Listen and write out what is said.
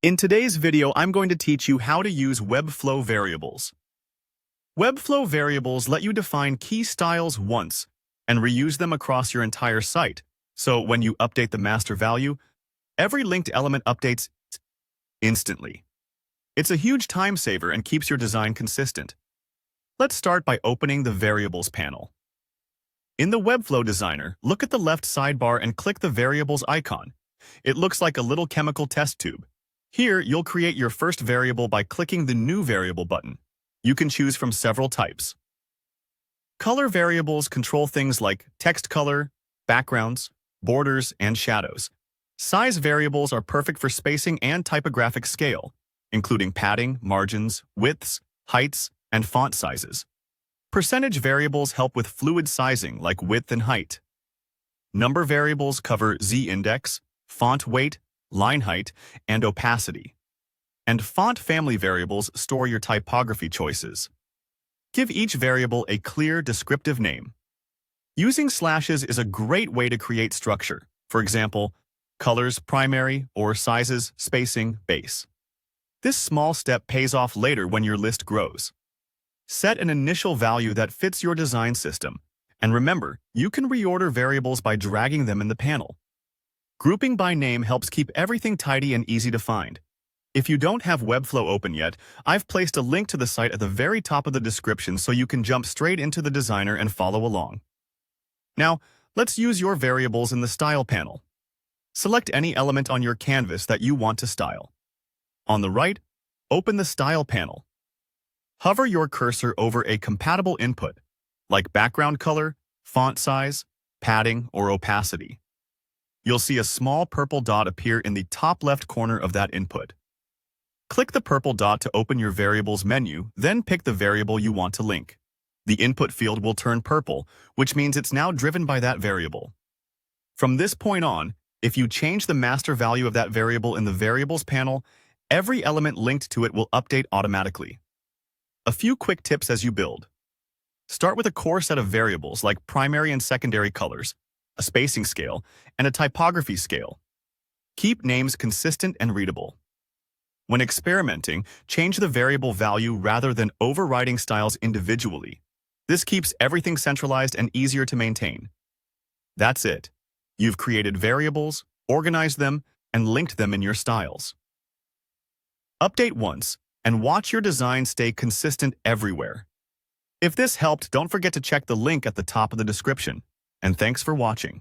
In today's video, I'm going to teach you how to use Webflow Variables. Webflow Variables let you define key styles once and reuse them across your entire site. So when you update the master value, every linked element updates instantly. It's a huge time saver and keeps your design consistent. Let's start by opening the Variables panel. In the Webflow Designer, look at the left sidebar and click the Variables icon. It looks like a little chemical test tube. Here, you'll create your first variable by clicking the New Variable button. You can choose from several types. Color variables control things like text color, backgrounds, borders, and shadows. Size variables are perfect for spacing and typographic scale, including padding, margins, widths, heights, and font sizes. Percentage variables help with fluid sizing like width and height. Number variables cover z-index, font weight, line height, and opacity. And font family variables store your typography choices. Give each variable a clear, descriptive name. Using slashes is a great way to create structure. For example, colors primary or sizes spacing base. This small step pays off later when your list grows. Set an initial value that fits your design system. And remember, you can reorder variables by dragging them in the panel. Grouping by name helps keep everything tidy and easy to find. If you don't have Webflow open yet, I've placed a link to the site at the very top of the description so you can jump straight into the designer and follow along. Now, let's use your variables in the Style panel. Select any element on your canvas that you want to style. On the right, open the Style panel. Hover your cursor over a compatible input, like background color, font size, padding, or opacity. You'll see a small purple dot appear in the top left corner of that input. Click the purple dot to open your Variables menu, then pick the variable you want to link. The input field will turn purple, which means it's now driven by that variable. From this point on, if you change the master value of that variable in the Variables panel, every element linked to it will update automatically. A few quick tips as you build. Start with a core set of variables like primary and secondary colors, a spacing scale, and a typography scale. Keep names consistent and readable. When experimenting, change the variable value rather than overriding styles individually. This keeps everything centralized and easier to maintain. That's it. You've created variables, organized them, and linked them in your styles. Update once, and watch your design stay consistent everywhere. If this helped, don't forget to check the link at the top of the description. And thanks for watching.